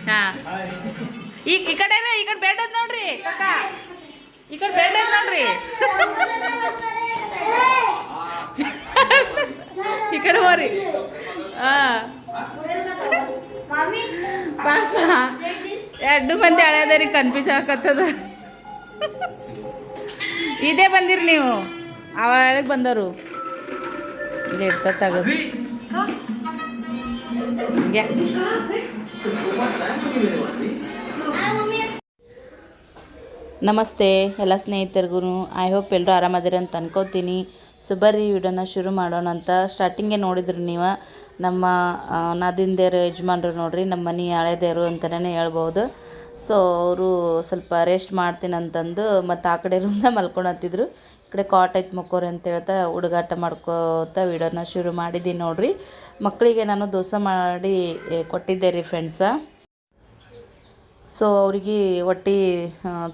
ಹಾಂ ಈ ಕಡೆ ಬೇಡ ನೋಡ್ರಿ ಕಾಕ ಈ ಕಡೆ ಬೇಡ ನೋಡ್ರಿ ಈ ಕಡೆ ಹೋರಿ ಹಾಂ ಪಾಪ ಎರಡು ಮಂದಿ ಹಳೆಯದರಿ ಕನ್ಫ್ಯೂಸ್ ಆಗತ್ತದ ಇದೇ ಬಂದಿರಿ ನೀವು ಅವಳಿಗೆ ಬಂದವರು ಇಲ್ಲಿ ಇರ್ತ ತಗದು ಹಿಂಗೆ ನಮಸ್ತೆ ಎಲ್ಲ ಸ್ನೇಹಿತರಿಗೂ ಐ ಹೋಪ್ ಎಲ್ಲರೂ ಆರಾಮದಿರಿ ಅಂತ ಅನ್ಕೋತೀನಿ. ಸೊ ಬರ್ರಿ ವಿಡಿಯೋನ ಶುರು ಮಾಡೋಣ ಅಂತ. ಸ್ಟಾರ್ಟಿಂಗೇ ನೋಡಿದ್ರಿ ನೀವು ನಮ್ಮ ನಾದಿಂದೇರು ಯಜಮಾನ್ರು ನೋಡ್ರಿ, ನಮ್ಮ ಮನೆ ಹಳೆದೇರು ಅಂತಲೇ ಹೇಳ್ಬೋದು. ಸೊ ಅವರು ಸ್ವಲ್ಪ ರೆಸ್ಟ್ ಮಾಡ್ತೀನಿ ಅಂತಂದು ಮತ್ತು ಆ ಕಡೆ ರೂಮ್ದಾಗ ಮಲ್ಕೊಳತ್ತಿದ್ರು, ಈ ಕಡೆ ಕಾಟ್ ಐತೆ ಮಕ್ಕೋರಿ ಅಂತ ಹೇಳ್ತಾ ಹುಡುಗಾಟ ಮಾಡ್ಕೋತಾ ವಿಡಿಯೋನ ಶುರು ಮಾಡಿದ್ದೀನಿ ನೋಡ್ರಿ. ಮಕ್ಕಳಿಗೆ ನಾನು ದೋಸೆ ಮಾಡಿ ಕೊಟ್ಟಿದ್ದೆ ರೀ ಫ್ರೆಂಡ್ಸ. ಸೊ ಅವ್ರಿಗೆ ಹೊಟ್ಟೆ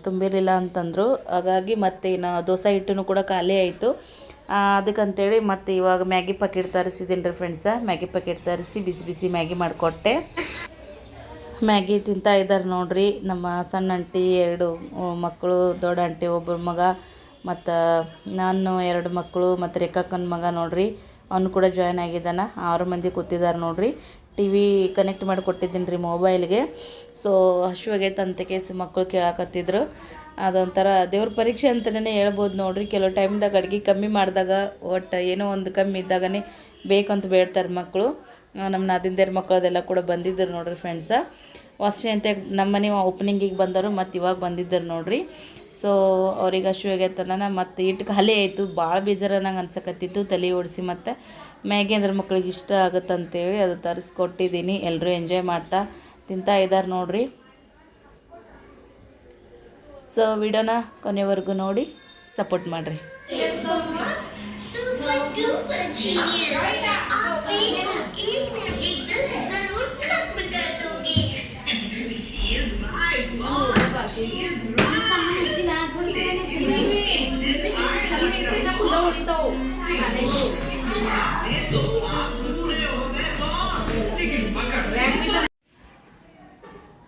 ತುಂಬಿರಲಿಲ್ಲ ಅಂತಂದರು, ಹಾಗಾಗಿ ಮತ್ತು ಇನ್ನು ದೋಸೆ ಹಿಟ್ಟನ್ನು ಕೂಡ ಖಾಲಿ ಆಯಿತು. ಅದಕ್ಕಂತೇಳಿ ಮತ್ತು ಇವಾಗ ಮ್ಯಾಗಿ ಪ್ಯಾಕೆಟ್ ತರಿಸಿದ್ದೀನಿ ರೀ ಫ್ರೆಂಡ್ಸ. ಮ್ಯಾಗಿ ಪ್ಯಾಕೆಟ್ ತರಿಸಿ ಬಿಸಿ ಬಿಸಿ ಮ್ಯಾಗಿ ಮಾಡಿಕೊಟ್ಟೆ. ಮ್ಯಾಗಿ ತಿಂತಾ ಇದ್ದಾರೆ ನೋಡ್ರಿ. ನಮ್ಮ ಸಣ್ಣ ಆಂಟಿ 2 ಮಕ್ಕಳು, ದೊಡ್ಡ ಆಂಟಿ ಒಬ್ಬರು ಮಗ, ಮತ್ತು ನಾನು 2 ಮಕ್ಕಳು, ಮತ್ತು ರೇಖಾಕ್ಕನ ಮಗ ನೋಡ್ರಿ, ಅವನು ಕೂಡ ಜಾಯ್ನ್ ಆಗಿದ್ದಾನೆ. 6 ಮಂದಿ ಕೂತಿದ್ದಾರೆ ನೋಡ್ರಿ. ಟಿ ವಿ ಕನೆಕ್ಟ್ ಮಾಡಿ ಕೊಟ್ಟಿದ್ದೀನಿ ರೀ ಮೊಬೈಲ್ಗೆ. ಸೊ ಹಶ್ವಾಗೈತೆ ಅಂತ ಕೇಸಿ ಮಕ್ಕಳು ಕೇಳಾಕತ್ತಿದ್ರು. ಅದೊಂಥರ ದೇವ್ರ ಪರೀಕ್ಷೆ ಅಂತಲೇ ಹೇಳ್ಬೋದು ನೋಡ್ರಿ. ಕೆಲವು ಟೈಮ್ದಾಗ ಅಡುಗೆ ಕಮ್ಮಿ ಮಾಡಿದಾಗ, ಒಟ್ಟು ಏನೋ ಒಂದು ಕಮ್ಮಿ ಇದ್ದಾಗನೇ ಬೇಕಂತ ಬೇಡ್ತಾರೆ ಮಕ್ಕಳು. ನಮ್ಮ ನಾದಿಂದೇರ ಮಕ್ಕಳದೆಲ್ಲ ಕೂಡ ಬಂದಿದ್ದರು ನೋಡ್ರಿ ಫ್ರೆಂಡ್ಸ. ವಾಸಿ ಅಂತ ನಮ್ಮ ಮನೆ ಓಪನಿಂಗಿಗೆ ಬಂದರು, ಮತ್ತು ಇವಾಗ ಬಂದಿದ್ದರು ನೋಡ್ರಿ. ಸೊ ಅವ್ರಿಗೆ ಹಶ್ವಾಗೈತನ ಮತ್ತು ಇಟ್ಟು ಖಾಲಿ ಆಯಿತು. ಭಾಳ ಬೇಜಾರ ನಂಗೆ ಅನ್ಸಕತ್ತಿತ್ತು, ತಲೆ ಓಡಿಸಿ. ಮತ್ತು ಮ್ಯಾಗಿ ಅಂದ್ರೆ ಮಕ್ಳಿಗೆ ಇಷ್ಟ ಆಗುತ್ತಂತೇಳಿ ಅದು ತರಿಸ್ಕೊಟ್ಟಿದ್ದೀನಿ. ಎಲ್ಲರೂ ಎಂಜಾಯ್ ಮಾಡ್ತಾ ತಿಂತಾ ಇದ್ದಾರೆ ನೋಡ್ರಿ. ಸೊ ವಿಡಿಯೋನ ಕೊನೆವರೆಗೂ ನೋಡಿ ಸಪೋರ್ಟ್ ಮಾಡಿರಿ.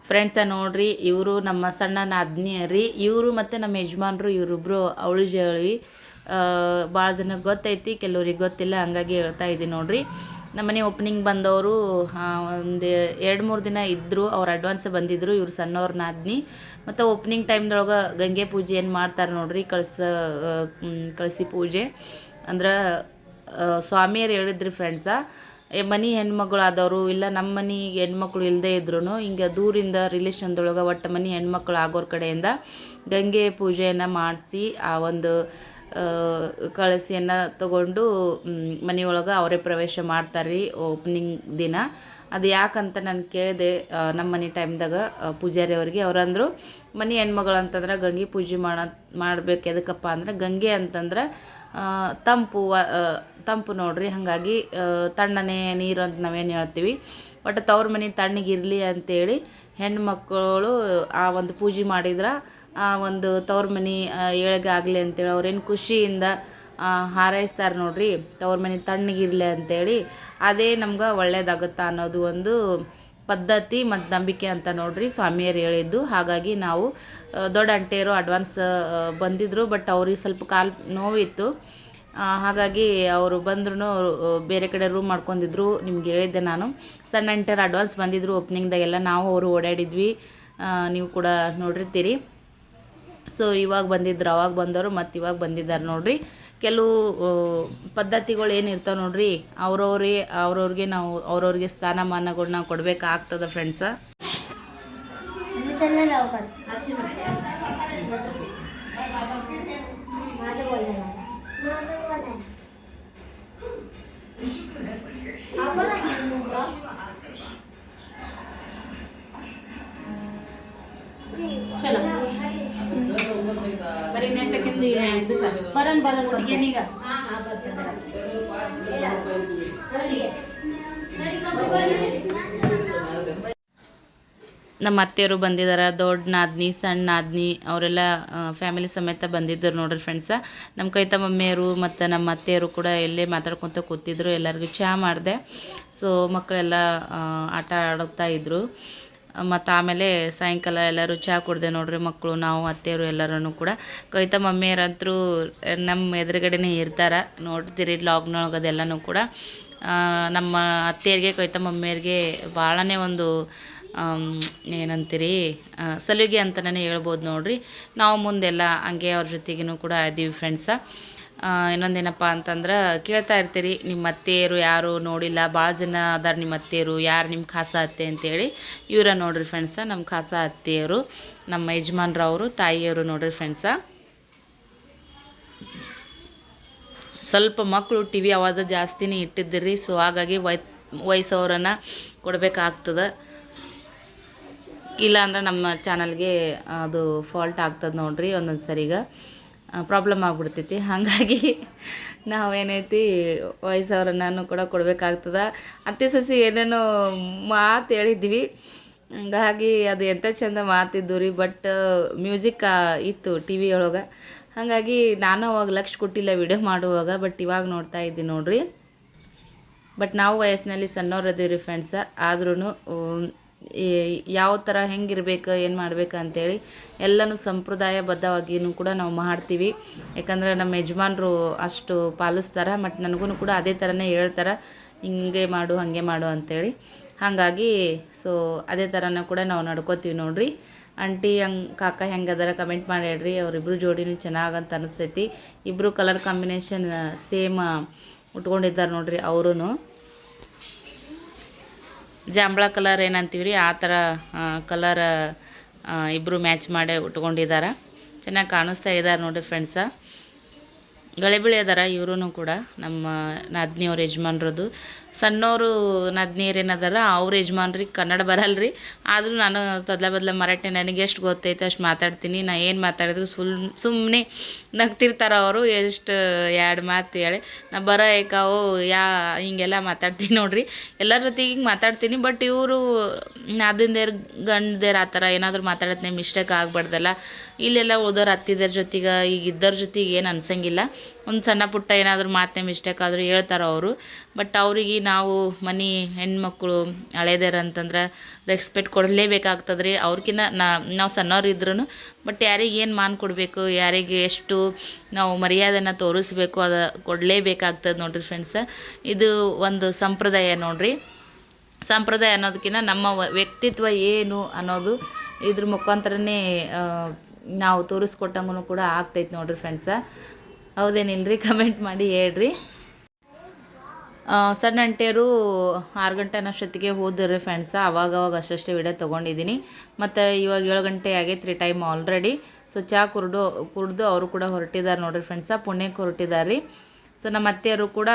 ಫ್ರೆಂಡ್ಸ ನೋಡ್ರಿ, ಇವರು ನಮ್ಮ ಸಣ್ಣ ನಾದ್ನಿ ರೀ. ಇವರು ಮತ್ತು ನಮ್ಮ ಯಜಮಾನ್ರು ಇವರಿಬ್ಬರು ಅವಳು ಜಳಿ. ಭಾಳ ಜನಕ್ಕೆ ಗೊತ್ತೈತಿ, ಕೆಲವ್ರಿಗೆ ಗೊತ್ತಿಲ್ಲ, ಹಂಗಾಗಿ ಹೇಳ್ತಾ ಇದ್ದೀನಿ ನೋಡ್ರಿ. ನಮ್ಮನೆ ಓಪನಿಂಗ್ ಬಂದವರು ಒಂದು 2-3 ದಿನ ಇದ್ದರು. ಅವ್ರು ಅಡ್ವಾನ್ಸ್ ಬಂದಿದ್ದರು. ಇವರು ಸಣ್ಣವ್ರ ನಾದ್ನಿ. ಮತ್ತು ಓಪನಿಂಗ್ ಟೈಮ್ದೊಳಗೆ ಗಂಗೆ ಪೂಜೆ ಏನು ಮಾಡ್ತಾರೆ ನೋಡ್ರಿ, ಕಳಸಿ ಪೂಜೆ ಅಂದ್ರೆ ಸ್ವಾಮಿಯರು ಹೇಳಿದ್ರಿ ಫ್ರೆಂಡ್ಸ. ಮನೆ ಹೆಣ್ಮಗಳು ಆದವರು ಇಲ್ಲ, ನಮ್ಮ ಮನೆ ಹೆಣ್ಮಕ್ಳು ಇಲ್ಲದೇ ಇದ್ರೂ ಹಿಂಗೆ ದೂರಿಂದ ರಿಲೇಷನ್ದೊಳಗೆ ಒಟ್ಟು ಮನೆ ಹೆಣ್ಮಕ್ಳು ಆಗೋರ ಕಡೆಯಿಂದ ಗಂಗೆ ಪೂಜೆಯನ್ನು ಮಾಡಿಸಿ ಆ ಒಂದು ಕಳಸಿಯನ್ನು ತಗೊಂಡು ಮನೆಯೊಳಗೆ ಅವರೇ ಪ್ರವೇಶ ಮಾಡ್ತಾರೆ ರೀ ಓಪನಿಂಗ್ ದಿನ. ಅದು ಯಾಕಂತ ನಾನು ಕೇಳಿದೆ ನಮ್ಮ ಮನೆ ಟೈಮ್ದಾಗ ಪೂಜಾರಿ ಅವ್ರಿಗೆ. ಅವರಂದರು ಮನೆ ಹೆಣ್ಮಗಳು ಅಂತಂದ್ರೆ ಗಂಗೆ ಪೂಜೆ ಮಾಡ್ಬೇಕು. ಎದಕ್ಕಪ್ಪ ಅಂದ್ರೆ ಗಂಗೆ ಅಂತಂದ್ರೆ ತಂಪು ನೋಡ್ರಿ, ಹಾಗಾಗಿ ತಣ್ಣನೆ ನೀರು ಅಂತ ನಾವೇನು ಹೇಳ್ತೀವಿ. ಒಟ್ಟು ತವ್ರ ಮನೆ ತಣ್ಣಗಿರಲಿ ಅಂತೇಳಿ ಹೆಣ್ಮಕ್ಕಳು ಆ ಒಂದು ಪೂಜೆ ಮಾಡಿದ್ರೆ ಆ ಒಂದು ತವ್ರ ಮನೆ ಏಳಿಗೆ ಆಗಲಿ ಅಂತೇಳಿ ಅವ್ರೇನು ಖುಷಿಯಿಂದ ಹಾರೈಸ್ತಾರೆ ನೋಡ್ರಿ, ತವ್ರ ಮನೆ ತಣ್ಣಗಿರಲಿ ಅಂತೇಳಿ. ಅದೇ ನಮ್ಗೆ ಒಳ್ಳೇದಾಗುತ್ತಾ ಅನ್ನೋದು ಒಂದು ಪದ್ಧತಿ ಮತ್ತು ನಂಬಿಕೆ ಅಂತ ನೋಡ್ರಿ ಸ್ವಾಮಿಯರು ಹೇಳಿದ್ದು. ಹಾಗಾಗಿ ನಾವು ದೊಡ್ಡ ಅಂಟೆಯರು ಅಡ್ವಾನ್ಸ್ ಬಂದಿದ್ದರು, ಬಟ್ ಅವ್ರಿಗೆ ಸ್ವಲ್ಪ ಕಾಲು ನೋವಿತ್ತು. ಹಾಗಾಗಿ ಅವರು ಬಂದ್ರೂ ಬೇರೆ ಕಡೆ ರೂಮ್ ಮಾಡ್ಕೊಂಡಿದ್ರು. ನಿಮ್ಗೆ ಹೇಳಿದ್ದೆ ನಾನು. ಸಣ್ಣ ಅಂಟೆಯರು ಅಡ್ವಾನ್ಸ್ ಬಂದಿದ್ದರು ಓಪನಿಂಗ್ದಾಗೆಲ್ಲ. ನಾವು ಅವರು ಓಡಾಡಿದ್ವಿ, ನೀವು ಕೂಡ ನೋಡಿರ್ತೀರಿ. ಸೊ ಇವಾಗ ಬಂದಿದ್ರು, ಅವಾಗ ಬಂದವರು ಮತ್ತು ಇವಾಗ ಬಂದಿದ್ದಾರೆ ನೋಡ್ರಿ. ಕೆಲವು ಪದ್ಧತಿಗಳು ಏನಿರ್ತಾವೆ ನೋಡ್ರಿ, ಅವ್ರವ್ರಿಗೆ ನಾವು ಅವ್ರವ್ರಿಗೆ ಸ್ಥಾನಮಾನಗಳನ್ನ ಕೊಡಬೇಕಾಗ್ತದೆ ಫ್ರೆಂಡ್ಸ. ಚಲೋ ಬರೀ ನೆಟ್ಟಕ್ಕಿಂದ ಇದಕ್ಕೆ ಬರನ್ ಹುಡುಗಿಯನೀಗ ನಮ್ಮ ಅತ್ತೆಯವರು ಬಂದಿದ್ದಾರೆ. ದೊಡ್ಡ ನಾದ್ನಿ, ಸಣ್ಣ ನಾದ್ನಿ ಅವರೆಲ್ಲ ಫ್ಯಾಮಿಲಿ ಸಮೇತ ಬಂದಿದ್ದರು ನೋಡ್ರಿ ಫ್ರೆಂಡ್ಸ. ನಮ್ಮ ಕೈತ ಮಮ್ಮಿಯರು ಮತ್ತು ನಮ್ಮ ಅತ್ತೆಯವರು ಕೂಡ ಎಲ್ಲೇ ಮಾತಾಡ್ಕೊತ ಕೂತಿದ್ರು. ಎಲ್ಲರಿಗೂ ಚಹಾ ಮಾಡಿದೆ. ಸೊ ಮಕ್ಕಳೆಲ್ಲ ಆಟ ಆಡುತ್ತಾ ಇದ್ದರು. ಮತ್ತು ಆಮೇಲೆ ಸಾಯಂಕಾಲ ಎಲ್ಲರೂ ಚಹಾ ಕುಡ್ದೆ ನೋಡ್ರಿ, ಮಕ್ಕಳು, ನಾವು, ಅತ್ತೆಯವರು ಎಲ್ಲರೂ ಕೂಡ. ಕವಿತಾ ಮಮ್ಮಿಯರಂತರೂ ನಮ್ಮ ಎದುರುಗಡೆನೇ ಇರ್ತಾರೆ, ನೋಡ್ತೀರಿ ಲಾಗ್ನೊಳಗೆ ಅದೆಲ್ಲನೂ ಕೂಡ. ನಮ್ಮ ಅತ್ತೆಯರಿಗೆ ಕವಿತಾ ಮಮ್ಮಿಯರಿಗೆ ಭಾಳನೇ ಒಂದು ಏನಂತೀರಿ ಸಲುಗೆ ಅಂತಲೇ ಹೇಳ್ಬೋದು ನೋಡ್ರಿ. ನಾವು ಮುಂದೆಲ್ಲ ಹಂಗೆ ಅವ್ರ ಜೊತೆಗೂ ಕೂಡ ಇದ್ದೀವಿ ಫ್ರೆಂಡ್ಸ. ಇನ್ನೊಂದೇನಪ್ಪ ಅಂತಂದ್ರೆ ಕೇಳ್ತಾ ಇರ್ತೀರಿ, ನಿಮ್ಮ ಅತ್ತೆಯರು ಯಾರು ನೋಡಿಲ್ಲ, ಭಾಳ ಜನ ಅದಾರ ನಿಮ್ಮ ಅತ್ತೆಯರು, ಯಾರು ನಿಮ್ಮ ಖಾಸ ಅತ್ತೆ ಅಂತೇಳಿ. ಇವರ ನೋಡ್ರಿ ಫ್ರೆಂಡ್ಸ ನಮ್ಮ ಖಾಸ ಅತ್ತೆಯರು, ನಮ್ಮ ಯಜಮಾನ್ರವರು, ತಾಯಿಯವರು ನೋಡ್ರಿ ಫ್ರೆಂಡ್ಸ. ಸ್ವಲ್ಪ ಮಕ್ಕಳು ಟಿ ವಿ ಆವಾಜ ಜಾಸ್ತಿನೇ ಇಟ್ಟಿದ್ದಿರಿ, ಸೊ ಹಾಗಾಗಿ ವಯಸ್ಸವರನ್ನು ಕೊಡಬೇಕಾಗ್ತದೆ, ಇಲ್ಲ ಅಂದ್ರೆ ನಮ್ಮ ಚಾನಲ್ಗೆ ಅದು ಫಾಲ್ಟ್ ಆಗ್ತದೆ ನೋಡ್ರಿ, ಒಂದೊಂದು ಸರಿಗೆ ಪ್ರಾಬ್ಲಮ್ ಆಗ್ಬಿಡ್ತೈತಿ. ಹಾಗಾಗಿ ನಾವೇನೈತಿ ವಯಸ್ಸವ್ರನ್ನು ಕೂಡ ಕೊಡಬೇಕಾಗ್ತದೆ. ಅತ್ತೆ ಸೊಸಿ ಏನೇನೋ ಮಾತು ಹೇಳಿದ್ವಿ, ಹಂಗಾಗಿ ಅದು ಎಂಥ ಚಂದ ಮಾತಿದ್ದು ರೀ. ಬಟ್ ಮ್ಯೂಸಿಕ್ ಇತ್ತು ಟಿ ವಿ ಒಳಗೆ, ಹಾಗಾಗಿ ನಾನು ಅವಾಗ ಲಕ್ಷ ಕೊಟ್ಟಿಲ್ಲ ವಿಡಿಯೋ ಮಾಡುವಾಗ. ಬಟ್ ಇವಾಗ ನೋಡ್ತಾ ಇದ್ದೀನಿ ನೋಡ್ರಿ. ಬಟ್ ನಾವು ವಯಸ್ಸಿನಲ್ಲಿ ಸಣ್ಣವ್ರು ಅದೀವಿ ರೀ ಫ್ರೆಂಡ್ಸ. ಆದ್ರೂ ಯಾವ ಥರ ಹೆಂಗಿರ್ಬೇಕು, ಏನು ಮಾಡ್ಬೇಕು ಅಂತೇಳಿ ಎಲ್ಲನೂ ಸಂಪ್ರದಾಯಬದ್ಧವಾಗಿಯೂ ಕೂಡ ನಾವು ಮಾಡ್ತೀವಿ. ಯಾಕಂದ್ರೆ ನಮ್ಮ ಯಜಮಾನ್ರು ಅಷ್ಟು ಪಾಲಿಸ್ತಾರೆ, ಮತ್ತು ನನಗೂ ಕೂಡ ಅದೇ ಥರನೇ ಹೇಳ್ತಾರೆ, ಹಿಂಗೆ ಮಾಡು ಹಾಗೆ ಮಾಡು ಅಂತೇಳಿ. ಹಾಗಾಗಿ ಸೊ ಅದೇ ಥರನ ಕೂಡ ನಾವು ನಡ್ಕೋತೀವಿ ನೋಡ್ರಿ. ಆಂಟಿ ಕಾಕ ಹೆಂಗದಾರ ಕಮೆಂಟ್ ಮಾಡಿ ಹೇಳ್ರಿ. ಅವರಿಬ್ಬರು ಜೋಡಿನೂ ಚೆನ್ನಾಗಂತ ಅನಿಸ್ತೈತಿ. ಇಬ್ಬರು ಕಲರ್ ಕಾಂಬಿನೇಷನ್ ಸೇಮ್ ಉಟ್ಕೊಂಡಿದ್ದಾರೆ ನೋಡ್ರಿ. ಅವರೂ ಜಾಂಬಳ ಕಲರ್ ಏನಂತೀವಿ ರೀ ಆ ಥರ ಕಲರ್ ಇಬ್ಬರು ಮ್ಯಾಚ್ ಮಾಡಿ ಉಟ್ಕೊಂಡಿದ್ದಾರೆ, ಚೆನ್ನಾಗಿ ಕಾಣಿಸ್ತಾ ಇದ್ದಾರೆ ನೋಡಿರಿ ಫ್ರೆಂಡ್ಸ. ಗಳೆಬಿಳಿ ಅದಾರ ಇವ್ರೂ ಕೂಡ, ನಮ್ಮ ನಾದ್ನಿಯವ್ರ ಯಜಮಾನ್ರದ್ದು. ಸಣ್ಣವರು ನಾದ್ನಿಯರು ಏನದಾರ ಅವ್ರ ಯಜಮಾನ್ರಿಗೆ ಕನ್ನಡ ಬರಲ್ಲ ರೀ, ಆದರೂ ನಾನು ಬದಲ ಮರಾಠಿ ನನಗೆ ಎಷ್ಟು ಗೊತ್ತೈತೆ ಅಷ್ಟು ಮಾತಾಡ್ತೀನಿ. ನಾ ಏನು ಮಾತಾಡಿದ್ರು ಸುಮ್ಮನೆ ನಗ್ತಿರ್ತಾರೆ ಅವರು, ಎಷ್ಟು ಎರಡು ಮಾತು ಹೇಳಿ ನಾ ಬರೋ ಏಕಾವು ಹಿಂಗೆಲ್ಲ ಮಾತಾಡ್ತೀನಿ ನೋಡ್ರಿ. ಎಲ್ಲರ ಜೊತೆಗೆ ಹಿಂಗೆ ಮಾತಾಡ್ತೀನಿ. ಬಟ್ ಇವರು ನಾದಿಂದೇರು ಗಂಡದೇರು ಆ ಥರ ಏನಾದರೂ ಮಾತಾಡತ್ತೆ ಮಿಸ್ಟೇಕ್ ಆಗ್ಬಾರ್ದಲ್ಲ. ಇಲ್ಲೆಲ್ಲ ಓದೋರು ಹತ್ತಿದ್ರ ಜೊತೆಗೆ ಈಗ ಇದ್ದವ್ರ ಜೊತೆಗೆ ಏನು ಅನ್ಸಂಗಿಲ್ಲ. ಒಂದು ಸಣ್ಣ ಪುಟ್ಟ ಏನಾದರೂ ಮಾತೇ ಮಿಸ್ಟೇಕ್ ಆದರೂ ಹೇಳ್ತಾರೆ ಅವರು. ಬಟ್ ಅವ್ರಿಗೆ ನಾವು ಮನೆ ಹೆಣ್ಮಕ್ಳು ಹಳೇದೇರು ಅಂತಂದ್ರೆ ರೆಸ್ಪೆಕ್ಟ್ ಕೊಡಲೇಬೇಕಾಗ್ತದೆ ರೀ. ಅವ್ರಿಗಿನ್ನ ನಾವು ಸಣ್ಣವ್ರು ಇದ್ರೂ ಬಟ್ ಯಾರಿಗೆ ಏನು ಮಾನ್ ಕೊಡಬೇಕು, ಯಾರಿಗೆ ಎಷ್ಟು ನಾವು ಮರ್ಯಾದೆನ ತೋರಿಸ್ಬೇಕು, ಅದು ಕೊಡಲೇಬೇಕಾಗ್ತದೆ ನೋಡ್ರಿ ಫ್ರೆಂಡ್ಸ. ಇದು ಒಂದು ಸಂಪ್ರದಾಯ ನೋಡ್ರಿ. ಸಂಪ್ರದಾಯ ಅನ್ನೋದಕ್ಕಿಂತ ನಮ್ಮ ವ್ಯಕ್ತಿತ್ವ ಏನು ಅನ್ನೋದು ಇದ್ರ ಮುಖಾಂತರನೇ ನಾವು ತೋರಿಸ್ಕೊಟ್ಟಂಗೂ ಕೂಡ ಆಗ್ತೈತೆ ನೋಡ್ರಿ ಫ್ರೆಂಡ್ಸ. ಹೌದೇನಿಲ್ರಿ? ಕಮೆಂಟ್ ಮಾಡಿ ಹೇಳ್ರಿ. ಸಣ್ಣ ಅಂಟೆಯರು 6 ಗಂಟೆ ಅನ್ನೋಷ್ಟೊತ್ತಿಗೆ ಹೋದ್ರಿ ಫ್ರೆಂಡ್ಸ. ಅವಾಗವಾಗ ಅಷ್ಟೇ ವಿಡಿಯೋ ತೊಗೊಂಡಿದ್ದೀನಿ. ಮತ್ತು ಇವಾಗ 7 ಗಂಟೆ ಆಗೈತೆ ರೀ ಟೈಮ್ ಆಲ್ರೆಡಿ. ಸೊ ಚಹಾ ಕುಡ್ದು ಅವರು ಕೂಡ ಹೊರಟಿದ್ದಾರೆ ನೋಡ್ರಿ ಫ್ರೆಂಡ್ಸ, ಪುಣ್ಯಕ್ಕೆ ಹೊರಟಿದ್ದಾರೆ ರೀ. ಸೊ ನಮ್ಮ ಅತ್ತೆಯವರು ಕೂಡ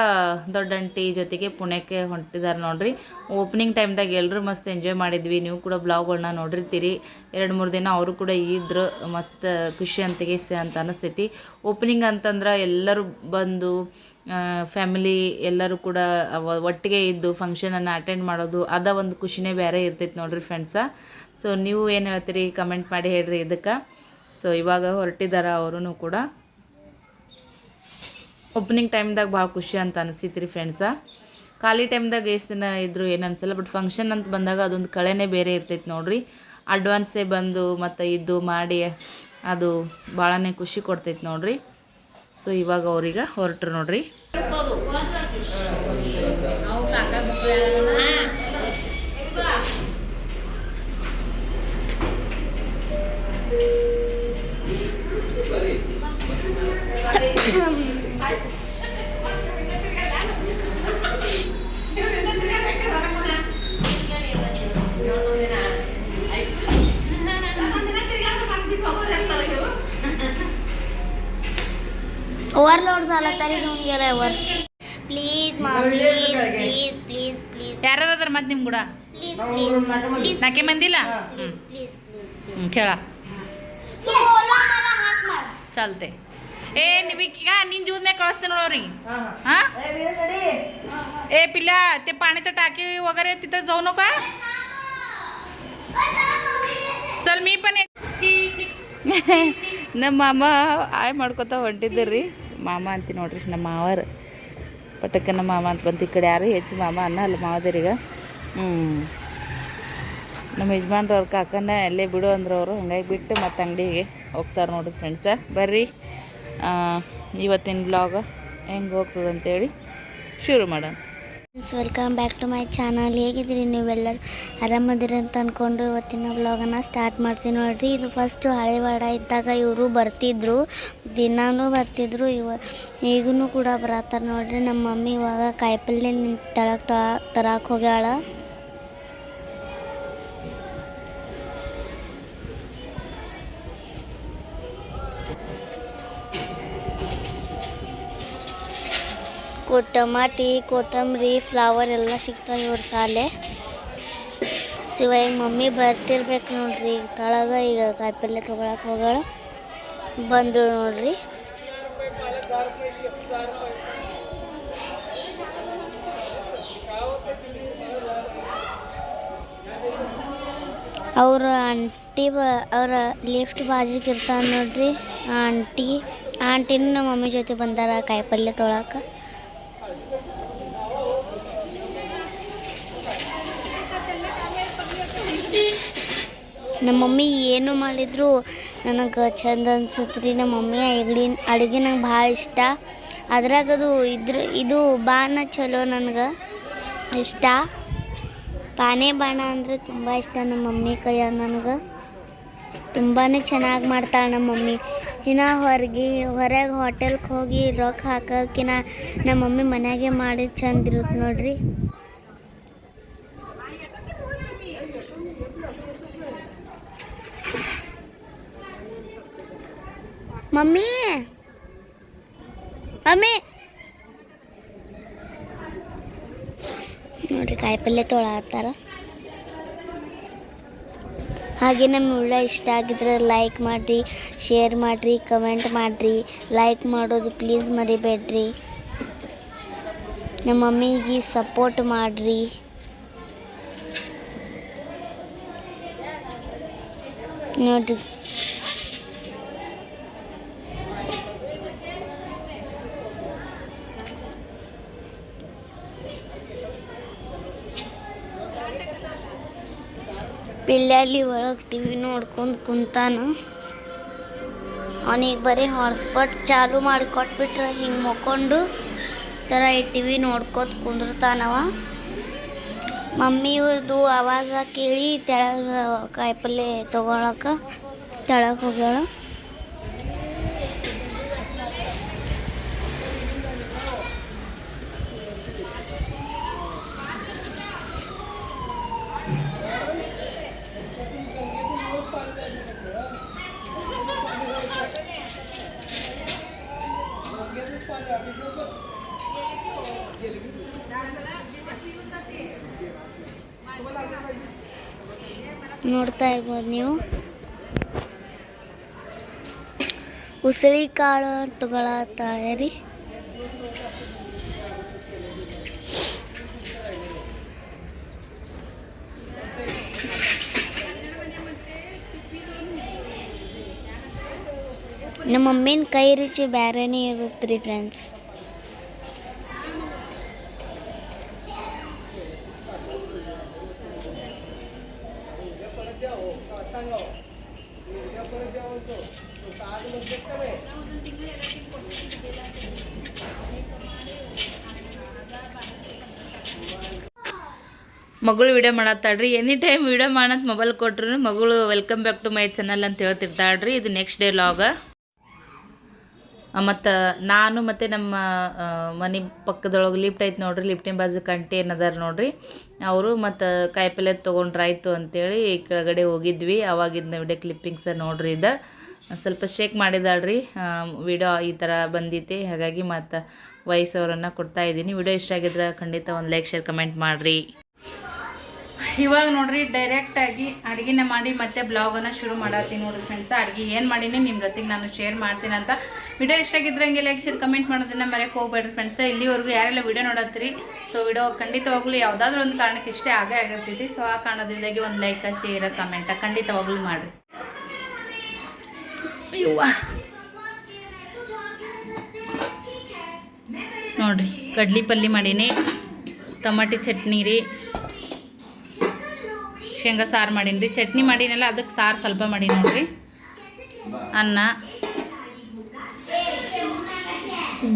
ದೊಡ್ಡ ಅಂಟಿ ಜೊತೆಗೆ ಪುಣ್ಯಕ್ಕೆ ಹೊಂಟಿದ್ದಾರೆ ನೋಡ್ರಿ. ಓಪನಿಂಗ್ ಟೈಮ್ದಾಗ ಎಲ್ಲರೂ ಮಸ್ತ್ ಎಂಜಾಯ್ ಮಾಡಿದ್ವಿ. ನೀವು ಕೂಡ ಬ್ಲಾಗ್ಗಳನ್ನ ನೋಡಿರ್ತೀರಿ. 2-3 ದಿನ ಅವರು ಕೂಡ ಇದ್ರು, ಮಸ್ತ್ ಖುಷಿ ಅಂತ ಅನಿಸ್ತೈತಿ. ಓಪನಿಂಗ್ ಅಂತಂದ್ರೆ ಎಲ್ಲರೂ ಬಂದು ಫ್ಯಾಮಿಲಿ ಎಲ್ಲರೂ ಕೂಡ ಒಟ್ಟಿಗೆ ಇದ್ದು ಫಂಕ್ಷನನ್ನು ಅಟೆಂಡ್ ಮಾಡೋದು, ಅದ ಒಂದು ಖುಷಿನೇ ಬೇರೆ ಇರ್ತೈತೆ ನೋಡ್ರಿ ಫ್ರೆಂಡ್ಸ. ಸೊ ನೀವು ಏನು ಹೇಳ್ತೀರಿ ಕಮೆಂಟ್ ಮಾಡಿ ಹೇಳ್ರಿ ಇದಕ್ಕೆ. ಸೊ ಇವಾಗ ಹೊರಟಿದ್ದಾರೆ ಅವರೂ ಕೂಡ. ಓಪನಿಂಗ್ ಟೈಮ್ದಾಗ ಭಾಳ ಖುಷಿ ಅಂತ ಅನಿಸ್ತೈತಿ ರೀ ಫ್ರೆಂಡ್ಸ. ಖಾಲಿ ಟೈಮ್ದಾಗ ಎಷ್ಟು ದಿನ ಇದ್ದರೂ ಏನು ಅನಿಸಲ್ಲ. ಬಟ್ ಫಂಕ್ಷನ್ ಅಂತ ಬಂದಾಗ ಅದೊಂದು ಕಳೆನೇ ಬೇರೆ ಇರ್ತೈತೆ ನೋಡ್ರಿ. ಅಡ್ವಾನ್ಸೇ ಬಂದು ಮತ್ತು ಇದ್ದು ಮಾಡಿ ಅದು ಭಾಳನೇ ಖುಷಿ ಕೊಡ್ತೈತೆ ನೋಡ್ರಿ. ಸೊ ಇವಾಗ ಅವ್ರಿಗೆ ಹೊರಟ್ರು ನೋಡ್ರಿ. ओव्हरलोड झाला तरी घेऊन गेलाय वर. Please mummy, please please please. ಯಾರು ಅದಾರ ಮತ್ತೆ ನಿಮ್ಮ ಕೂಡ? प्लीज प्लीज 4 ಮಂದಿಲ್ಲ? Please please please. ಕೇಳ तू बोला मला हात मार. चालते. ए निविका निन जीवन में कळसते नोरी. हां ए पिल्या ते पाण्याचं टाकी वगैरे तिथं जाऊ नका. चल मी पण ನಮ್ಮ ಮಾಮ ಆಯ್ ಮಾಡ್ಕೊತ ಹೊಂಟಿದ್ದೀರಿ. ಮಾಮ ಅಂತೀನಿ ನೋಡ್ರಿ, ನಮ್ಮ ಮಾವರು ಪಟಕ್ಕೆ ನಮ್ಮ ಮಾಮ ಅಂತ ಬಂತು. ಈ ಕಡೆ ಯಾರು ಹೆಚ್ಚು ಮಾಮ ಅನ್ನಲ್ಲ ಮಾವದರಿಗೆ. ನಮ್ಮ ಯಜಮಾನ್ರು ಅವ್ರ ಕಾಕನ ಅಲ್ಲೇ ಬಿಡು ಅಂದ್ರು ಅವರು, ಹಂಗಾಗಿ ಬಿಟ್ಟು ಮತ್ತು ಅಂಗಡಿಗೆ ಹೋಗ್ತಾರೆ ನೋಡಿರಿ ಫ್ರೆಂಡ್ಸ. ಬರ್ರಿ ಇವತ್ತಿನ ಬ್ಲಾಗ ಹೆಂಗೆ ಹೋಗ್ತದೆ ಅಂತೇಳಿ ಶುರು ಮಾಡೋಣ. Welcome back to my channel. ಹೇಗಿದ್ದೀರಿ ನೀವೆಲ್ಲರೂ? ಆರಾಮದಿರಿ ಅಂತ ಅಂದ್ಕೊಂಡು ಇವತ್ತಿನ ಬ್ಲಾಗನ್ನು ಸ್ಟಾರ್ಟ್ ಮಾಡ್ತೀನಿ ನೋಡಿರಿ. ಇದು ಫಸ್ಟು ಹಳೆವಾಡ ಇದ್ದಾಗ ಇವರು ಬರ್ತಿದ್ರು, ದಿನಾನೂ ಬರ್ತಿದ್ರು. ಈಗೂ ಕೂಡ ಬರತ್ತಾರೆ ನೋಡಿರಿ. ನಮ್ಮ ಮಮ್ಮಿ ಇವಾಗ ಕಾಯಿಪಲ್ಲೆ ತರಕ್ಕೆ ಹೋಗ್ಯಾಳ. ಟಮಾಟಿ, ಕೊತ್ತಂಬರಿ, ಫ್ಲವರ್ ಎಲ್ಲ ಸಿಗ್ತಾವೆ ಇವ್ರ ಕಾಲೇ. ಇವಾಗ ಮಮ್ಮಿ ಬರ್ತಿರ್ಬೇಕು ನೋಡ್ರಿ ಈಗ ತಳಗ. ಈಗ ಕಾಯಿಪಲ್ಲೆ ತೊಗೊಳಕ್ಕೆ ಹೋಗಳ ಬಂದರು ನೋಡ್ರಿ. ಅವ್ರ ಆಂಟಿ ಅವ್ರ ಲಿಫ್ಟ್ ಬಾಜಿಗೆ ಇರ್ತಾನೆ ನೋಡ್ರಿ ಆಂಟಿನೂ ನಮ್ಮ ಮಮ್ಮಿ ಜೊತೆ ಬಂದಾರ ಕಾಯಿಪಲ್ಲೆ ತೊಗೊಳಕ್ಕೆ. ನಮ್ಮ ಮಮ್ಮಿ ಏನು ಮಾಡಿದ್ರು ನನಗೆ ಚಂದ ಅನ್ಸತ್ರಿ. ನಮ್ಮ ಮಮ್ಮಿ ಅಡುಗೆ ನಂಗೆ ಭಾಳ ಇಷ್ಟ. ಅದ್ರಾಗದು ಇದು ಬಾಣ ಚಲೋ ನನಗೆ ಇಷ್ಟ. ಪಾನೆ ಬಾಣ ಅಂದರೆ ತುಂಬ ಇಷ್ಟ ನಮ್ಮ ಮಮ್ಮಿ ಕೈಯ. ನನಗೆ ತುಂಬಾ ಚೆನ್ನಾಗಿ ಮಾಡ್ತಾಳೆ ನಮ್ಮ ಮಮ್ಮಿ. ಇನ್ನು ಹೊರಗೆ ಹೋಟೆಲ್ಗೆ ಹೋಗಿ ರೊಕ್ಕ ಹಾಕೋಕ್ಕಿನ್ನ ನಮ್ಮ ಮಮ್ಮಿ ಮನೆಯಾಗೆ ಮಾಡಿ ಚಂದ ಇರುತ್ತೆ ನೋಡ್ರಿ. ಮಮ್ಮಿ ನೋಡ್ರಿ ಕಾಯಿಪಲ್ಲೆ ತೊಗೊಳತ್ತಾರ. ಹಾಗೆ ನಮ್ಮ ವಿಡಿಯೋ ಇಷ್ಟ ಆಗಿದ್ರೆ ಲೈಕ್ ಮಾಡಿರಿ, ಶೇರ್ ಮಾಡಿರಿ, ಕಮೆಂಟ್ ಮಾಡಿರಿ. ಲೈಕ್ ಮಾಡೋದು ಪ್ಲೀಸ್ ಮರಿಬೇಡ್ರಿ. ನಮ್ಮ ಮಮ್ಮಿಗೆ ಸಪೋರ್ಟ್ ಮಾಡಿರಿ. ನೋಡ್ರಿ ಪಿಲ್ಲೆ ಒಳಗೆ ಟಿವಿ ನೋಡ್ಕೊಂಡು ಕುಂತಾನ. ಅವನಿಗೆ ಬರೀ ಹಾಟ್ಸ್ಪಾಟ್ ಚಾಲು ಮಾಡಿ ಕೊಟ್ಬಿಟ್ರೆ ಹಿಂಗೆ ಮಕ್ಕೊಂಡು ಥರ ಈ ಟಿವಿ ನೋಡ್ಕೊತ ಕುಂದಿರ್ತಾನವ. ಮಮ್ಮಿ ಇವ್ರದ್ದು ಆವಾಜ ಕೇಳಿ ತೆಳಗೆ ಕಾಯಿಪಲ್ಲೆ ತೊಗೊಳಕ್ಕೆ ತೆಳಗೆ ಹೋಗ್ಯಾಳ. ನೋಡ್ತಾ ಇರ್ಬೋದು ನೀವು. ಉಸಳಿ ಕಾಳು ತಗೊಳತ್ತಾರಿ. ನಮ್ಮ ಮಮ್ಮಿನ ಕೈ ರುಚಿ ಬೇರೆನೇ ಇರುತ್ತೆ ರೀ ಫ್ರೆಂಡ್ಸ್. ಮಗಳು ವಿಡಿಯೋ ಮಾಡತ್ತಾಳ್ರಿ. ಎನಿ ಟೈಮ್ ವಿಡಿಯೋ ಮಾಡಂತ ಮೊಬೈಲ್ ಕೊಟ್ರು ಮಗಳು welcome back to my channel ಅಂತ ಹೇಳ್ತಿರ್ತಾಳ್ರಿ. ಇದು ನೆಕ್ಸ್ಟ್ ಡೇ ಲಾಗ. ಮತ್ತು ನಾನು ಮತ್ತು ನಮ್ಮ ಮನೆ ಪಕ್ಕದೊಳಗೆ ಲಿಫ್ಟ್ ಐತೆ ನೋಡ್ರಿ. ಲಿಫ್ಟಿನ ಬಾಜು ಕಂಟಿ ಏನದಾರ ನೋಡ್ರಿ. ಅವರು ಮತ್ತು ಕಾಯಿಪಲ್ಲೆ ತೊಗೊಂಡ್ರಾಯ್ತು ಅಂತೇಳಿ ಕೆಳಗಡೆ ಹೋಗಿದ್ವಿ. ಅವಾಗಿದ್ದ ವಿಡಿಯೋ ಕ್ಲಿಪ್ಪಿಂಗ್ಸ ನೋಡ್ರಿ. ಇದು ಸ್ವಲ್ಪ ಶೇಕ್ ಮಾಡಿದಾಳ್ರಿ. ವಿಡಿಯೋ ಈ ಥರ ಬಂದೈತಿ. ಹಾಗಾಗಿ ಮತ್ತು ವಾಯ್ಸ್ ಅವರನ್ನು ಕೊಡ್ತಾಯಿದ್ದೀನಿ. ವಿಡಿಯೋ ಇಷ್ಟ ಆಗಿದ್ರೆ ಖಂಡಿತ ಒಂದು ಲೈಕ್ ಶೇರ್ ಕಮೆಂಟ್ ಮಾಡಿರಿ. ಇವಾಗ ನೋಡ್ರಿ ಡೈರೆಕ್ಟಾಗಿ ಅಡುಗೆನ ಮಾಡಿ ಮತ್ತೆ ಬ್ಲಾಗನ್ನು ಶುರು ಮಾಡತ್ತೀನಿ ನೋಡ್ರಿ ಫ್ರೆಂಡ್ಸ. ಅಡುಗೆ ಏನು ಮಾಡೀನಿ ನಿಮ್ಮ ಜೊತೆಗೆ ನಾನು ಶೇರ್ ಮಾಡ್ತೀನಿ ಅಂತ. ವಿಡಿಯೋ ಇಷ್ಟ ಆಗಿದ್ರೆ ಹಂಗೆ ಲೈಕ್ ಶೇರ್ ಕಮೆಂಟ್ ಮಾಡೋದನ್ನ ಮರೆಯಕ್ಕೆ ಹೋಗ್ಬೇಡ್ರಿ ಫ್ರೆಂಡ್ಸ. ಇಲ್ಲಿವರೆಗೂ ಯಾರೆಲ್ಲ ವಿಡಿಯೋ ನೋಡತ್ತೀರಿ, ಸೊ ವಿಡಿಯೋ ಖಂಡಿತವಾಗ್ಲೂ ಯಾವುದಾದ್ರೂ ಒಂದು ಕಾರಣಕ್ಕೆ ಇಷ್ಟೇ ಆಗೇ ಆಗಿರ್ತೈತಿ. ಸೊ ಆ ಕಾರಣದಿಂದಾಗಿ ಒಂದು ಲೈಕ್ ಶೇರ್ ಕಮೆಂಟ ಖಂಡಿತವಾಗ್ಲೂ ಮಾಡಿರಿ. ನೋಡ್ರಿ ಕಡ್ಲಿ ಪಲ್ಯ ಮಾಡೀನಿ, ಟಮಾಟಿ ಚಟ್ನಿ ರೀ, ಶೇಂಗಾ ಸಾರು ಮಾಡೀನಿ ರೀ. ಚಟ್ನಿ ಮಾಡೀನಲ್ಲ ಅದಕ್ಕೆ ಸಾರು ಸ್ವಲ್ಪ ಮಾಡಿ ನೋಡ್ರಿ. ಅನ್ನ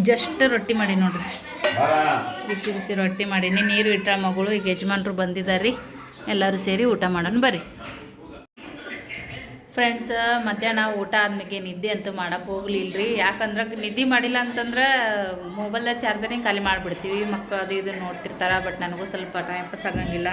ಜಸ್ಟ್ ರೊಟ್ಟಿ ಮಾಡಿ ನೋಡ್ರಿ. ಬಿಸಿ ಬಿಸಿ ರೊಟ್ಟಿ ಮಾಡೀನಿ. ನೀರು ಇಟ್ಟ ಮಗಳು. ಈಗ ಯಜಮಾನ್ರು ಬಂದಿದ್ದಾರೆ ರೀ. ಎಲ್ಲರೂ ಸೇರಿ ಊಟ ಮಾಡೋಣ ಬರ್ರಿ ಫ್ರೆಂಡ್ಸ್. ಮಧ್ಯಾಹ್ನ ಊಟ ಆದ್ಮೇಲೆ ನಿದ್ದೆ ಅಂತೂ ಮಾಡೋಕ್ಕೆ ಹೋಗ್ಲಿಲ್ಲ ರೀ. ಯಾಕಂದ್ರೆ ನಿದ್ದೆ ಮಾಡಿಲ್ಲ ಅಂತಂದ್ರೆ ಮೊಬೈಲ್ದಾಗ ಚಾರ್ಜರೇ ಖಾಲಿ ಮಾಡಿಬಿಡ್ತೀವಿ. ಮಕ್ಕಳು ಅದು ಇದು ನೋಡ್ತಿರ್ತಾರೆ. ಬಟ್ ನನಗೂ ಸ್ವಲ್ಪ ಟೈಮ್ ಪಾಸ್ ಆಗಂಗಿಲ್ಲ.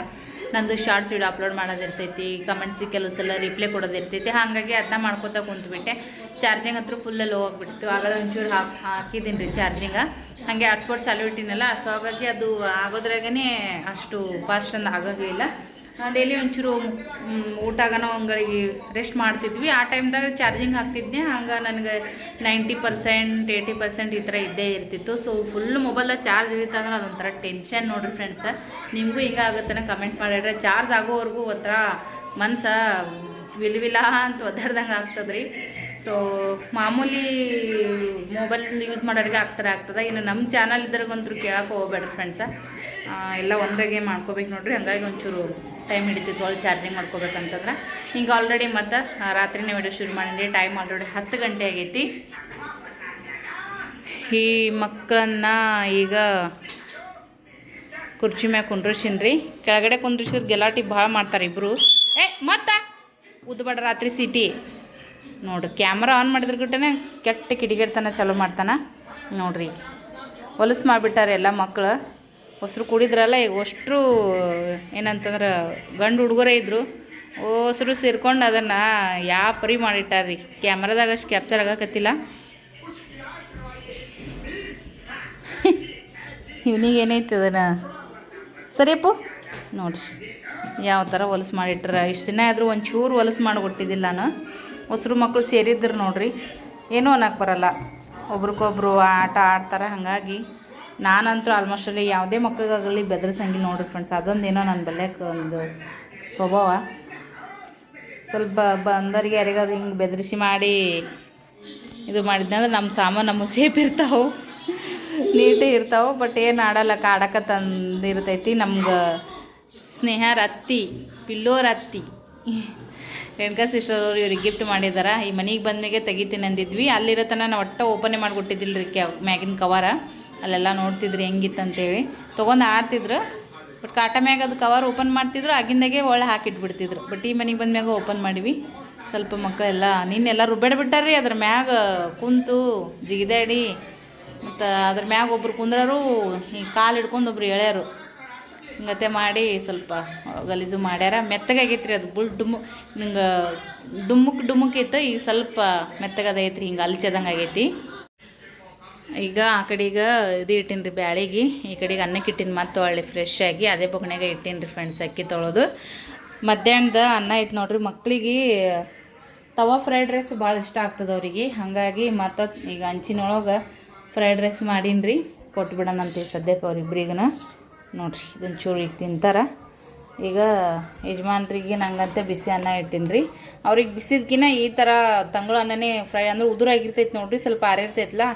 ನಂದು ಶಾರ್ಟ್ಸ್ ವಿಡಿಯೋ ಅಪ್ಲೋಡ್ ಮಾಡೋದಿರ್ತೈತಿ, ಕಮೆಂಟ್ಸಿಗೆ ಕೆಲವು ಸಲ ರಿಪ್ಲೈ ಕೊಡೋದಿರ್ತೈತಿ. ಹಾಗಾಗಿ ಅದನ್ನ ಮಾಡ್ಕೋತಾ ಕುಂತ್ಬಿಟ್ಟೆ. ಚಾರ್ಜಿಂಗ್ ಹತ್ರ ಫುಲ್ ಲೋ ಆಗಿಬಿಡ್ತು. ಆಗಲ್ಲ ಒಂಚೂರು ಹಾಕಿದ್ದೀನಿ ರೀ ಚಾರ್ಜಿಂಗ. ಹಾಗೆ ಹಾಟ್ಸ್ಪಾಟ್ ಚಾಲು ಇಟ್ಟಿನಲ್ಲ, ಸೊ ಹಾಗಾಗಿ ಅದು ಆಗೋದ್ರಾಗೇ ಅಷ್ಟು ಫಾಸ್ಟ್ ಅಂದು ಆಗೋದಿಲ್ಲ. ಡೈಲಿ ಒಂಚೂರು ಊಟಾಗನೋ ಅಂಗಳಿಗೆ ರೆಸ್ಟ್ ಮಾಡ್ತಿದ್ವಿ. ಆ ಟೈಮ್ದಾಗ ಚಾರ್ಜಿಂಗ್ ಹಾಕ್ತಿದ್ದೆ. ಹಂಗೆ ನನಗೆ 90% 80% ಈ ಥರ ಇದ್ದೇ ಇರ್ತಿತ್ತು. ಸೊ ಫುಲ್ ಮೊಬೈಲ ಚಾರ್ಜ್ ಇರುತ್ತೆ ಅಂದ್ರೆ ಅದೊಂಥರ ಟೆನ್ಷನ್ ನೋಡಿರಿ ಫ್ರೆಂಡ್ಸ. ನಿಮಗೂ ಹಿಂಗೆ ಆಗುತ್ತಾನೆ ಕಮೆಂಟ್ ಮಾಡಿದ್ರೆ. ಚಾರ್ಜ್ ಆಗೋವರೆಗೂ ಒಂಥರ ಮನ್ಸ ವಿಲ್ವಿಲ ಅಂತ ಒದ್ದಾಡ್ದಂಗೆ ಆಗ್ತದ್ರಿ. ಸೊ ಮಾಮೂಲಿ ಮೊಬೈಲ್ ಯೂಸ್ ಮಾಡೋರಿಗೆ ಆಗ್ತದೆ. ಇನ್ನು ನಮ್ಮ ಚಾನಲ್ ಇದ್ರಾಗಂತೂ ಕೇಳಕ್ಕೆ ಹೋಗ್ಬೇಡ್ರಿ ಫ್ರೆಂಡ್ಸ. ಎಲ್ಲ ಒಂದ್ರಾಗೆ ಮಾಡ್ಕೋಬೇಕು ನೋಡ್ರಿ. ಹಂಗಾಗಿ ಒಂಚೂರು ಟೈಮ್ ಹಿಡಿತಿತ್ತು ಒಳ್ಳೆ ಚಾರ್ಜಿಂಗ್ ಮಾಡ್ಕೋಬೇಕಂತಂದ್ರೆ. ಹಿಂಗೆ ಆಲ್ರೆಡಿ ಮತ್ತು ರಾತ್ರಿನೇ ವಿಡಿಯೋ ಶುರು ಮಾಡಿದ್ರಿ. ಟೈಮ್ ಆಲ್ರೆಡಿ 10 ಗಂಟೆ ಆಗೈತಿ. ಈ ಮಕ್ಕಳನ್ನ ಈಗ ಕುರ್ಚಿ ಮ್ಯಾಗ ಕುಂಡ್ರಿಸಿನ್ರಿ. ಕೆಳಗಡೆ ಕುಂಡ್ರಿಸಿದ್ರೆ ಗೆಲಾಟಿ ಭಾಳ ಮಾಡ್ತಾರೆ ಇಬ್ಬರು. ಮತ್ತೆ ಉದ್ಬಾಡ ರಾತ್ರಿ ಸಿಟಿ ನೋಡ್ರಿ. ಕ್ಯಾಮ್ರಾ ಆನ್ ಮಾಡಿದ್ರ ಗುಟ್ಟನೆ ಕೆಟ್ಟ ಕಿಡಿಗೇಡ್ತನ ಚಾಲೂ ಮಾಡ್ತಾನೆ ನೋಡ್ರಿ. ಹೊಲಸು ಮಾಡಿಬಿಟ್ಟಾರೆ ಎಲ್ಲ ಮಕ್ಕಳು. ಹೊಸರು ಕುಡಿದ್ರಲ್ಲ ಈಗ ಅಷ್ಟರು ಏನಂತಂದ್ರೆ ಗಂಡು ಹುಡುಗರೇ ಇದ್ದರು. ಹೊಸರು ಸೇರ್ಕೊಂಡು ಅದನ್ನು ಯಾವ ಪರಿ ಮಾಡಿಟ್ಟಾರ್ರಿ. ಕ್ಯಾಮ್ರಾದಾಗ ಅಷ್ಟು ಕ್ಯಾಪ್ಚರ್ ಆಗಕತ್ತಿಲ್ಲ. ಇವನಿಗೆ ಏನೈತಿ ಅದನ್ನು ಸರಿಯಪ್ಪು ನೋಡ್ರಿ ಯಾವ ಥರ ಹೊಲಸು ಮಾಡಿಟ್ರ. ಇಷ್ಟು ದಿನ ಆದರೂ ಒಂಚೂರು ಹೊಲಸು ಮಾಡಿಬಿಟ್ಟಿದ್ದಿಲ್ಲ ನಾನು. ಹೊಸರು ಮಕ್ಕಳು ಸೇರಿದ್ರು ನೋಡ್ರಿ. ಏನೂ ಅನ್ನಕ್ಕೆ ಬರಲ್ಲ. ಒಬ್ರಿಗೊಬ್ರು ಆಟ ಆಡ್ತಾರೆ. ಹಾಗಾಗಿ ನಾನಂತೂ ಆಲ್ಮೋಸ್ಟ್ ಅಲ್ಲಿ ಯಾವುದೇ ಮಕ್ಳಿಗಾಗಲಿ ಬೆದರಿಸಂಗಿಲ್ಲ ನೋಡ್ರಿ ಫ್ರೆಂಡ್ಸ್. ಅದೊಂದೇನೋ ನನ್ನ ಬಲ್ಯಕ್ಕೆ ಒಂದು ಸ್ವಭಾವ. ಸ್ವಲ್ಪ ಬಂದವ್ರಿಗೆ ಯಾರಿಗಾದ್ರು ಹಿಂಗೆ ಬೆದರಿಸಿ ಮಾಡಿ ಇದು ಮಾಡಿದ್ನಂದ್ರೆ ನಮ್ಮ ಸಾಮಾನು ನಮ್ಮ ಸೇಫ್ ಇರ್ತಾವೆ, ನೀಟಾಗಿ ಇರ್ತಾವೆ. ಬಟ್ ಏನು ಆಡಲ್ಲ, ಕಾಡಕ್ಕೆ ತಂದಿರ್ತೈತಿ. ನಮ್ಗೆ ಸ್ನೇಹ ರತ್ತಿ, ಪಿಲ್ಲೋರ್ ಅತ್ತಿ ರೇಣುಕಾ ಸಿಸ್ಟರ್ ಅವರು ಇವ್ರಿಗೆ ಗಿಫ್ಟ್ ಮಾಡಿದಾರೆ. ಈ ಮನೆಗೆ ಬಂದ್ಮೇಲೆ ತೆಗಿತೀನಿ ಅಂದಿದ್ವಿ. ಅಲ್ಲಿರೋ ತನಕ ನಾವು ಒಟ್ಟು ಓಪನೇ ಮಾಡಿಕೊಟ್ಟಿದ್ದಿಲ್ಲ ರೀ ಮ್ಯಾಗಿನ ಕವರ. ಅಲ್ಲೆಲ್ಲ ನೋಡ್ತಿದ್ರಿ ಹೆಂಗಿತ್ತಂತೇಳಿ ತೊಗೊಂಡು ಆಡ್ತಿದ್ರು. ಬಟ್ ಕಾಟ ಮ್ಯಾಗ ಅದು ಕವರ್ ಓಪನ್ ಮಾಡ್ತಿದ್ರು, ಆಗಿಂದಾಗೆ ಒಳ್ಳೆ ಹಾಕಿಟ್ಬಿಡ್ತಿದ್ರು. ಬಟ್ ಈ ಮನೆಗೆ ಬಂದ ಮ್ಯಾಗ ಓಪನ್ ಮಾಡಿವಿ. ಸ್ವಲ್ಪ ಮಕ್ಕಳೆಲ್ಲ ನಿನ್ನೆಲ್ಲ ರುಬ್ಬಿಡ್ಬಿಟ್ಟಾರ್ರಿ. ಅದ್ರ ಮ್ಯಾಗ ಕುಂತು ಜಿಗಿದಾಡಿ ಮತ್ತು ಅದ್ರ ಮ್ಯಾಗ ಒಬ್ರು ಕುಂದ್ರರು ಈ ಕಾಲು ಹಿಡ್ಕೊಂಡು ಒಬ್ರು ಎಳ್ಯಾರು. ಹಿಂಗತೆ ಮಾಡಿ ಸ್ವಲ್ಪ ಗಲೀಜು ಮಾಡ್ಯಾರ. ಮೆತ್ತಗಾಗೈತೆ ರೀ ಅದು. ಹಿಂಗೆ ಡುಮ್ಮುಕ್ ಇತ್ತು. ಈಗ ಸ್ವಲ್ಪ ಮೆತ್ತಗದೈತ್ರಿ. ಹಿಂಗೆ ಅಲ್ಚದಂಗೆ ಆಗೈತಿ. ಈಗ ಆ ಕಡೆಗೆ ಇದು ಇಟ್ಟೀನಿ ರೀ ಬ್ಯಾಳಿಗೆ. ಈ ಕಡೆಗೆ ಅನ್ನಕ್ಕೆ ಇಟ್ಟೀನಿ. ಮತ್ತೆ ಒಳ್ಳೆ ಫ್ರೆಶ್ ಆಗಿ ಅದೇ ಬೊಗಣೆಗೆ ಇಟ್ಟೀನಿ ರೀ ಫ್ರೆಂಡ್ಸ್. ಅಕ್ಕಿ ತೊಳೆದು ಮಧ್ಯಾಹ್ನದ ಅನ್ನ ಐತೆ ನೋಡ್ರಿ. ಮಕ್ಕಳಿಗೆ ತವಾ ಫ್ರೈಡ್ ರೈಸ್ ಭಾಳ ಇಷ್ಟ ಆಗ್ತದೆ ಅವರಿಗೆ. ಹಾಗಾಗಿ ಮತ್ತು ಈಗ ಹಂಚಿನೊಳಗೆ ಫ್ರೈಡ್ ರೈಸ್ ಮಾಡೀನಿ ರೀ. ಕೊಟ್ಬಿಡೋಣಂತೀವಿ ಸದ್ಯಕ್ಕೆ ಅವ್ರಿಬ್ರಿಗೂ ನೋಡ್ರಿ. ಇದೊಂದು ಚೂರು ಈಗ ತಿಂತಾರೆ. ಈಗ ಯಜಮಾನ್ರಿಗೆ ನಂಗಂತೆ ಬಿಸಿ ಅನ್ನ ಇಟ್ಟೀನಿ ರೀ. ಅವ್ರಿಗೆ ಬಿಸಿದ್ಕಿನ್ನ ಈ ಥರ ತಂಗಳು ಅನ್ನನೇ ಫ್ರೈ ಅಂದ್ರೆ ಉದುರಾಗಿರ್ತೈತಿ ನೋಡ್ರಿ. ಸ್ವಲ್ಪ ಆರಿರ್ತೈತಲ್ಲ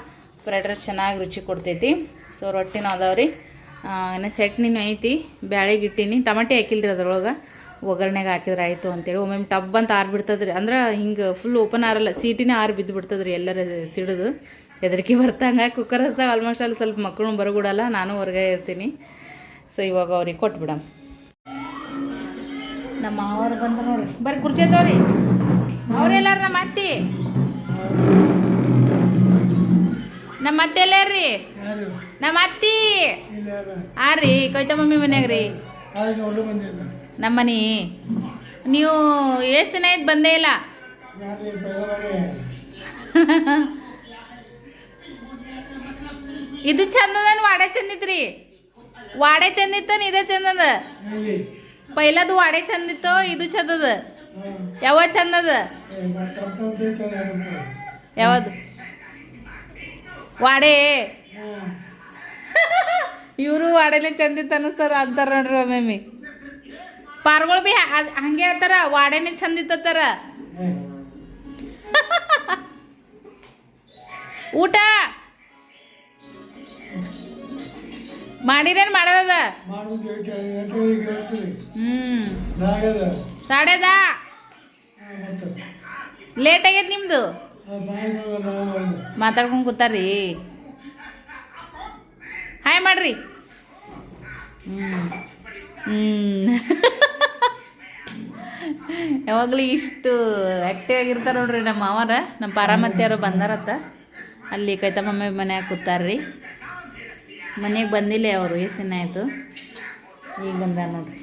ಫ್ರೈಡ್ ರೈಸ್ ಚೆನ್ನಾಗಿ ರುಚಿ ಕೊಡ್ತೈತಿ. ಸೊ ರೊಟ್ಟಿನೂ ಅದಾವ್ರಿ. ಇನ್ನು ಚಟ್ನಿನೂ ಐತಿ. ಬ್ಯಾಳಿಗೆ ಇಟ್ಟೀನಿ. ಟಮಾಟೆ ಹಾಕಿಲ್ರಿ ಅದ್ರೊಳಗೆ. ಒಗ್ಗರಣೆಗೆ ಹಾಕಿದ್ರೆ ಆಯಿತು ಅಂತೇಳಿ. ಒಮ್ಮೊಮ್ಮೆ ಟಬ್ ಅಂತ ಆರಿಬಿಡ್ತದ್ರಿ. ಅಂದ್ರೆ ಹಿಂಗೆ ಫುಲ್ ಓಪನ್ ಆರಲ್ಲ, ಸೀಟಿನೇ ಆರು ಬಿದ್ದು ಬಿಡ್ತದ್ರಿ ಎಲ್ಲರ ಸಿಡಿದು. ಹೆದರಿಕೆ ಬರ್ತಂಗೆ ಕುಕ್ಕರ್ ಹಚ್ಚಾಗ ಆಲ್ಮೋಸ್ಟ್ ಅಲ್ಲಿ ಸ್ವಲ್ಪ ಮಕ್ಕಳು ಬರಗೂಡಲ್ಲ. ನಾನು ಹೊರಗೆ ಇರ್ತೀನಿ. ಸೊ ಇವಾಗ ಅವ್ರಿಗೆ ಕೊಟ್ಬಿಡಮ್. ನಮ್ಮ ಅವ್ರು ಬಂದು ನೋಡ್ರಿ. ಬರ್ರಿ ಕುರ್ಚಿ ಅದಾವ್ರಿ. ಅವರೆಲ್ಲಾರ ನಮ್ಮ ಅತ್ತಿ ನಮ್ಮ ಅತ್ತೆ ಎಲ್ಲಾರ್ರಿ? ನಮ್ಮ ಅತ್ತಿ ರೀ ಕವಿತಾ ಮಮ್ಮಿ ಮನ್ಯಾಗ ರೀ. ನಮ್ಮ ಮನೆ ನೀವು ಎಷ್ಟು ದಿನ ಆಯ್ತು ಬಂದೇ ಇಲ್ಲ. ಇದು ಚಂದದ ವಾಡೆ ಚಂದಿತ್ರಿ. ವಾಡೆ ಚಂದಿತ್ತ ಇದೇ ಚಂದದ. ಪೈಲದು ವಾಡೆ ಚಂದಿತ್ತು, ಇದು ಚಂದದ. ಯಾವ ಚಂದದ? ಯಾವುದು ವಾಡೆ? ಇವರು ವಾಡೆನೇ ಚಂದಿತ್ತು ಅನ್ನಿಸ್ತಾರ ಅಂತಾರ ನೋಡ್ರಿ. ಒಮ್ಮೆ ಪಾರ್ಗಳು ಬಿ ಹಂಗೆ ಹೇಳ್ತಾರ, ವಾಡೆನೇ ಚಂದಿತ್ತಾರ. ಊಟ ಮಾಡಿರೇನು ಮಾಡೋದ ಸಾಡ್ಯದ ಲೇಟ್ ಆಗೈತೆ ನಿಮ್ಮದು ಮಾತಾಡ್ಕೊಂಡು ಕೂತಾರ್ರಿ ಹಾಯ್ ಮಾಡ್ರಿ ಯಾವಾಗಲೂ ಇಷ್ಟು ಆ್ಯಕ್ಟಿವ್ ಆಗಿರ್ತಾರೆ ನೋಡ್ರಿ ನಮ್ಮ ಮಾವರ ನಮ್ಮ ಪಾರಾಮತಿಯವರು ಬಂದಾರತ್ತ ಅಲ್ಲಿ ಕೈತಮ್ಮಮ್ಮಿ ಮನ್ಯಾಗ ಕೂತಾರ್ರಿ ಮನೆಗೆ ಬಂದಿಲ್ಲ ಅವರು ಎಷ್ಟು ದಿನ ಆಯಿತು ಈಗ ಬಂದಾರ ನೋಡ್ರಿ